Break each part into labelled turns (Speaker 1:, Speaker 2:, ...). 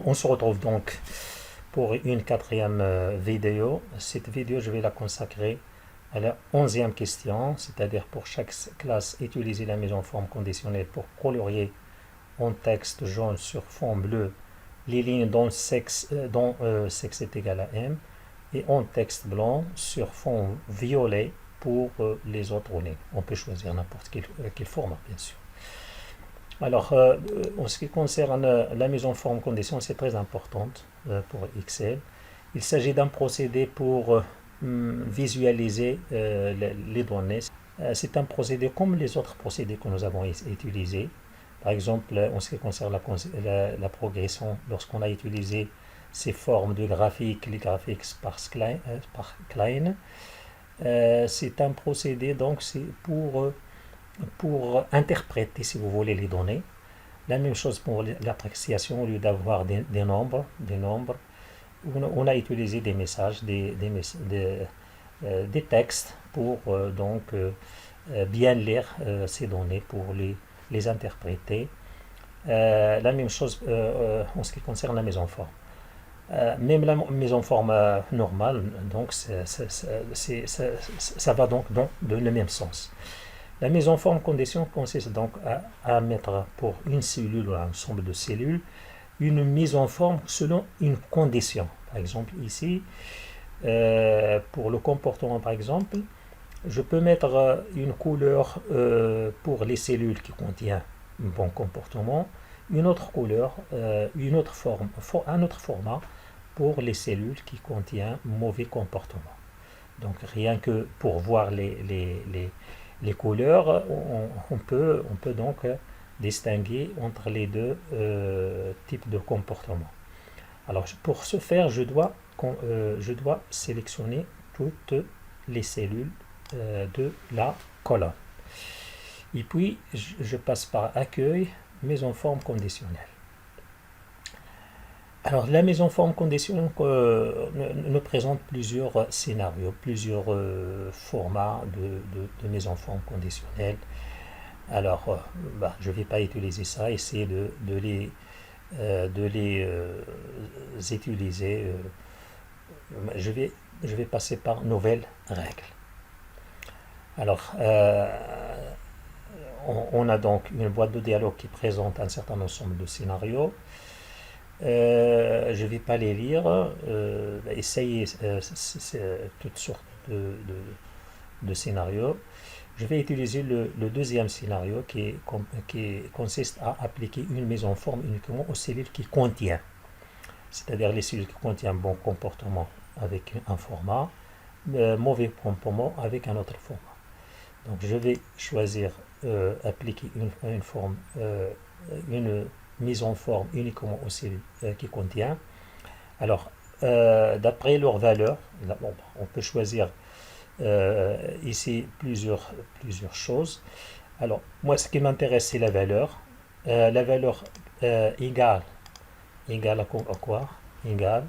Speaker 1: On se retrouve donc pour une quatrième vidéo. Cette vidéo, je vais la consacrer à la 11e question, c'est-à-dire pour chaque classe, utiliser la mise en forme conditionnelle pour colorier en texte jaune sur fond bleu les lignes dont sexe est égal à M, et en texte blanc sur fond violet pour les autres lignes. On peut choisir n'importe quel format, bien sûr. Alors, en ce qui concerne la mise en forme condition, c'est très importante pour Excel. Il s'agit d'un procédé pour visualiser les données. C'est un procédé comme les autres procédés que nous avons utilisés. Par exemple, en ce qui concerne la progression, lorsqu'on a utilisé ces formes de graphiques, les graphiques par Klein, c'est un procédé, donc c'est pour interpréter, si vous voulez, les données. La même chose pour l'appréciation, au lieu d'avoir des nombres, on a utilisé des messages, des textes pour bien lire ces données, pour les interpréter. La même chose en ce qui concerne la mise en forme. Même la mise en forme normale, donc ça va donc dans le même sens. La mise en forme condition consiste donc à mettre pour une cellule ou un ensemble de cellules une mise en forme selon une condition. Par exemple, ici, pour le comportement, par exemple, je peux mettre une couleur pour les cellules qui contiennent un bon comportement, une autre couleur, un autre format pour les cellules qui contiennent mauvais comportement. Donc, rien que pour voir les couleurs, on peut donc distinguer entre les deux types de comportements. Alors, pour ce faire, je dois sélectionner toutes les cellules de la colonne. Et puis, je passe par accueil, mise en forme conditionnelle. Alors, la mise en forme conditionnelle nous présente plusieurs scénarios, plusieurs formats de mise en forme conditionnelle. Alors, je ne vais pas utiliser ça, essayer de les utiliser. Je vais passer par nouvelles règles. Alors, on a donc une boîte de dialogue qui présente un certain ensemble de scénarios. Je ne vais pas les lire, essayer toutes sortes de scénarios. Je vais utiliser le deuxième scénario qui consiste à appliquer une mise en forme uniquement aux cellules qui contiennent, c'est-à-dire les cellules qui contiennent bon comportement avec un format, mauvais comportement avec un autre format. Donc je vais choisir appliquer une mise en forme uniquement aux cellules qui contiennent. Alors, d'après leur valeur, on peut choisir ici plusieurs choses. Alors, moi, ce qui m'intéresse, c'est la valeur. La valeur égale à quoi? Égale,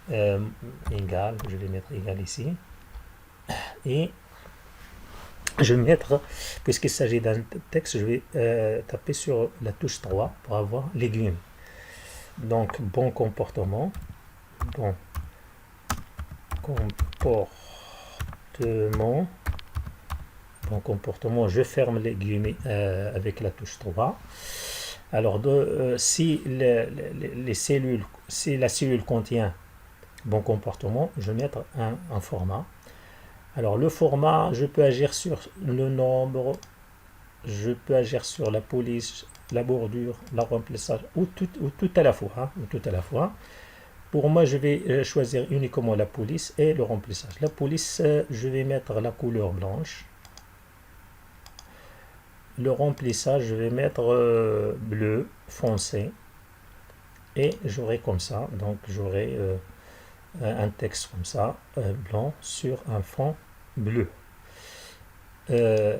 Speaker 1: je vais mettre égal ici. Et je vais mettre, puisqu'il s'agit d'un texte, je vais taper sur la touche 3 pour avoir légumes. Donc, bon comportement. Bon comportement, je ferme les guillemets avec la touche 3. Alors, si la cellule contient bon comportement, je vais mettre un format. Alors, le format, je peux agir sur le nombre, je peux agir sur la police, la bordure, le remplissage, ou tout à la fois. Pour moi, je vais choisir uniquement la police et le remplissage. La police, je vais mettre la couleur blanche. Le remplissage, je vais mettre bleu foncé. Et j'aurai comme ça, donc j'aurai un texte comme ça, blanc, sur un fond bleu. Je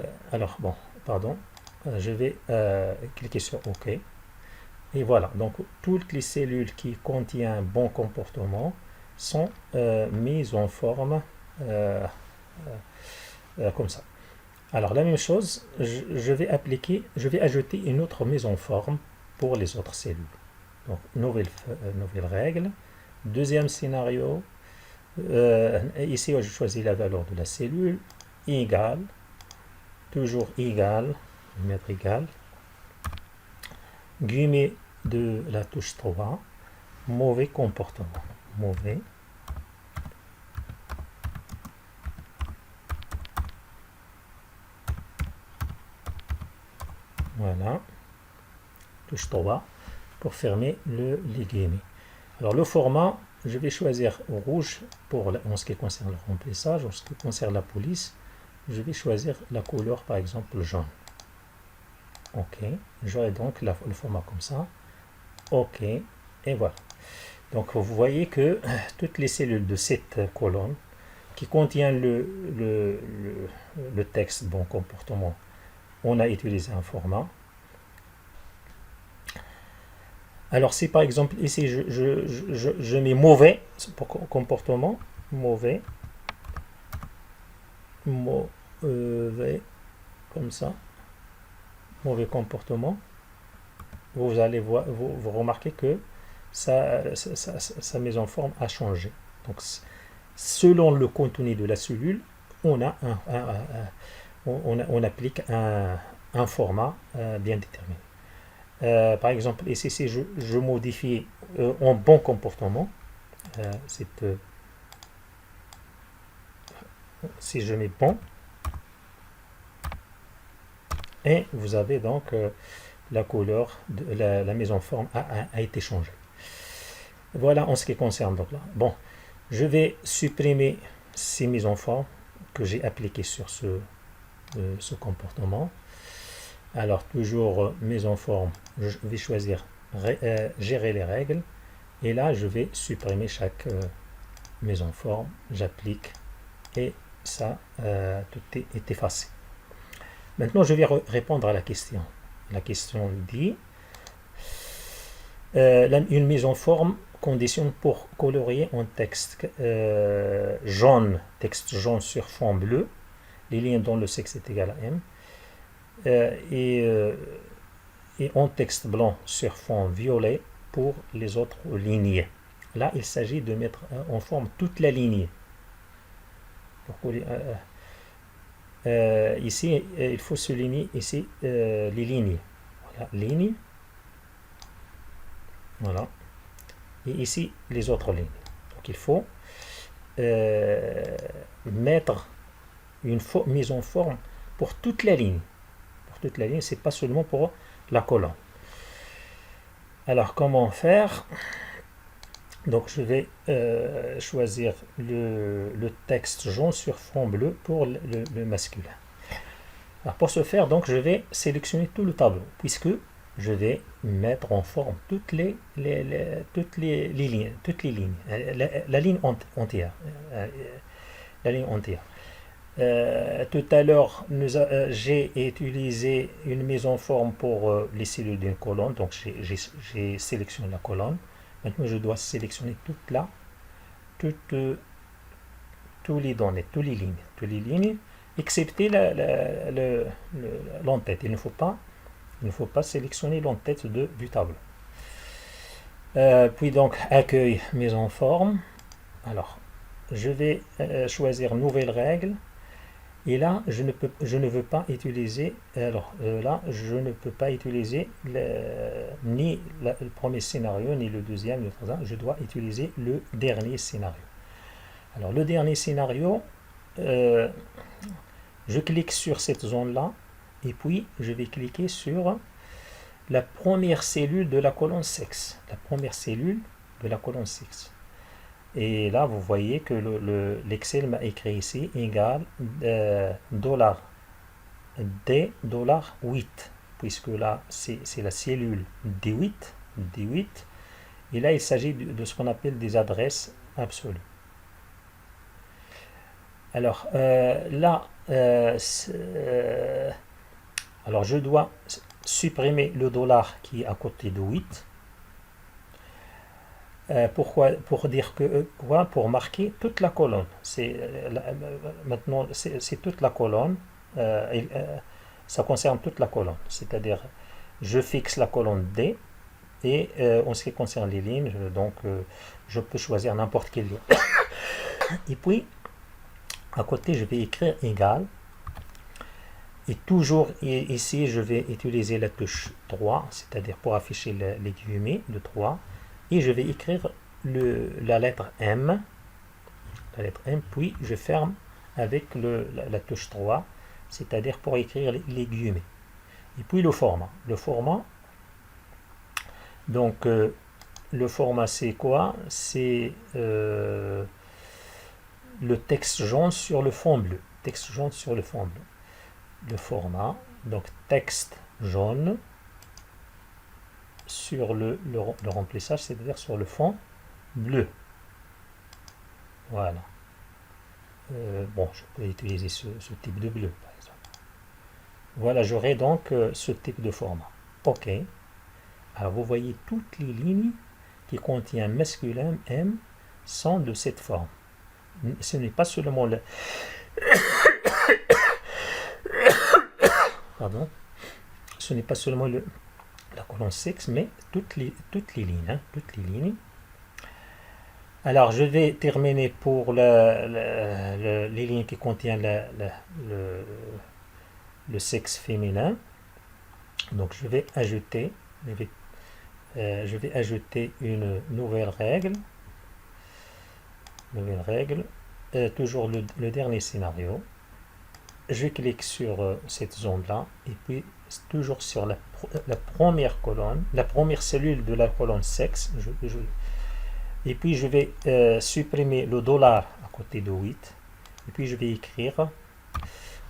Speaker 1: vais cliquer sur OK. Et voilà, donc toutes les cellules qui contiennent bon comportement sont mises en forme comme ça. Alors la même chose, je vais ajouter une autre mise en forme pour les autres cellules. Donc, nouvelle règle. Deuxième scénario, ici, je choisis la valeur de la cellule, égale, toujours égal, je vais mettre égal, guillemets de la touche 3, mauvais comportement, mauvais, voilà, touche 3, pour fermer les guillemets. Alors le format, je vais choisir rouge en ce qui concerne le remplissage. En ce qui concerne la police, je vais choisir la couleur, par exemple jaune. OK, j'aurai donc le format comme ça. OK, et voilà. Donc vous voyez que toutes les cellules de cette colonne qui contient le texte bon comportement, on a utilisé un format. Alors si par exemple ici je mets mauvais pour comportement, mauvais, comme ça, mauvais comportement, vous allez voir, vous remarquez que sa mise en forme a changé. Donc selon le contenu de la cellule, on applique un format bien déterminé. Par exemple, ici, si je modifie en bon comportement, si je mets bon, et vous avez donc la couleur, la mise en forme a été changée. Voilà en ce qui concerne donc là. Bon, je vais supprimer ces mises en forme que j'ai appliquées sur ce comportement. Alors, toujours mise en forme, je vais choisir gérer les règles. Et là, je vais supprimer chaque mise en forme. J'applique et ça, tout est effacé. Maintenant, je vais répondre à la question. La question dit une mise en forme condition pour colorier en texte jaune sur fond bleu. Les lignes dont le sexe est égal à M. Et en texte blanc sur fond violet pour les autres lignées. Là, il s'agit de mettre en forme toute la lignée. Ici, il faut souligner ici les lignes. Voilà, lignes. Voilà. Et ici, les autres lignes. Donc, il faut mettre une mise en forme pour toute la ligne. Toute la ligne, c'est pas seulement pour la colonne. Alors comment faire? Donc je vais choisir le texte jaune sur fond bleu pour le masculin. Alors pour ce faire, donc je vais sélectionner tout le tableau puisque je vais mettre en forme toutes les lignes, la ligne entière, la ligne entière. Tout à l'heure, j'ai utilisé une mise en forme pour les cellules d'une colonne, donc j'ai sélectionné la colonne. Maintenant, je dois sélectionner tous les données, toutes les lignes, excepté l'entête. Il ne faut pas sélectionner l'entête du tableau. Puis donc, accueil, mise en forme. Alors, je vais choisir nouvelle règle. Et là, je ne veux pas utiliser, ni le premier scénario, ni le deuxième, ni le troisième. Je dois utiliser le dernier scénario. Alors, le dernier scénario, je clique sur cette zone-là, et puis je vais cliquer sur la première cellule de la colonne sexe. La première cellule de la colonne sexe. Et là, vous voyez que l'Excel m'a écrit ici égal $D$8, puisque là, c'est la cellule D8. Et là, il s'agit de ce qu'on appelle des adresses absolues. Alors, là, alors je dois supprimer le dollar qui est à côté de 8. Pourquoi? Pour dire que quoi? Pour marquer toute la colonne. Maintenant, c'est toute la colonne. Ça concerne toute la colonne. C'est-à-dire, je fixe la colonne D Et en ce qui concerne les lignes, je peux choisir n'importe quelle ligne. Et puis, à côté, je vais écrire égal. Et toujours ici, je vais utiliser la touche 3, c'est-à-dire pour afficher les guillemets de 3. Et je vais écrire la lettre M. La lettre M, puis je ferme avec la touche 3, c'est-à-dire pour écrire les guillemets. Et puis le format. Donc, le format, c'est quoi? C'est le texte jaune sur le fond bleu. Texte jaune sur le fond bleu. Le format, donc texte jaune sur le remplissage, c'est-à-dire sur le fond bleu. Voilà. Bon, je peux utiliser ce type de bleu, par exemple. Voilà, j'aurai donc ce type de format. OK. Alors, vous voyez toutes les lignes qui contiennent masculin M sont de cette forme. Ce n'est pas seulement le... Pardon. Ce n'est pas seulement la colonne 6, mais toutes les lignes. Toutes les lignes. Alors, je vais terminer pour les lignes qui contiennent le sexe féminin. Donc, je vais ajouter une nouvelle règle. Toujours le dernier scénario. Je clique sur cette zone-là et puis toujours sur la première colonne, la première cellule de la colonne sexe. Et puis je vais supprimer le dollar à côté de 8. Et puis je vais écrire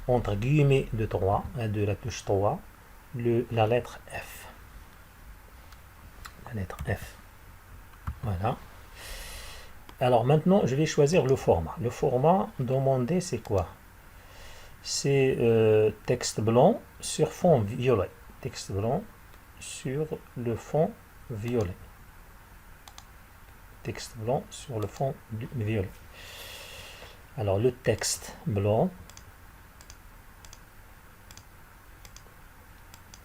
Speaker 1: entre guillemets de 3, de la touche 3, la lettre F. La lettre F. Voilà. Alors maintenant, je vais choisir le format. Le format demandé, c'est quoi? C'est texte blanc sur fond violet. Texte blanc sur le fond violet. Texte blanc sur le fond violet. Alors le texte blanc.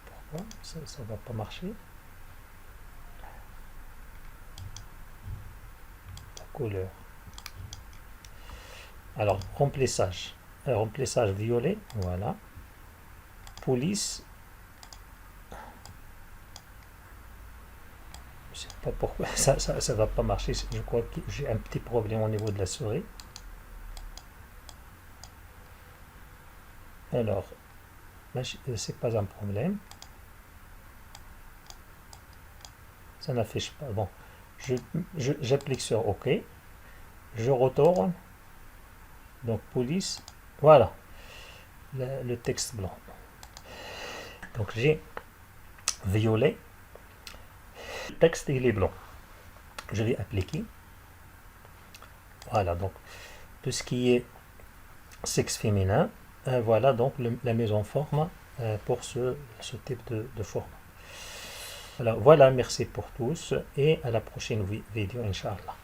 Speaker 1: Pourquoi ça ne va pas marcher? La couleur. Alors remplissage. Remplissage violet. Voilà. Police. Je sais pas pourquoi ça va pas marcher. Je crois que j'ai un petit problème au niveau de la souris. Alors, c'est pas un problème. Ça n'affiche pas. Bon, j'applique sur OK. Je retourne. Donc police. Voilà. Le texte blanc. Donc j'ai violet. Le texte il est blanc. Je vais appliquer. Voilà, donc tout ce qui est sexe féminin, voilà donc la mise en forme pour ce type de forme. Voilà, merci pour tous et à la prochaine vidéo, Inch'Allah.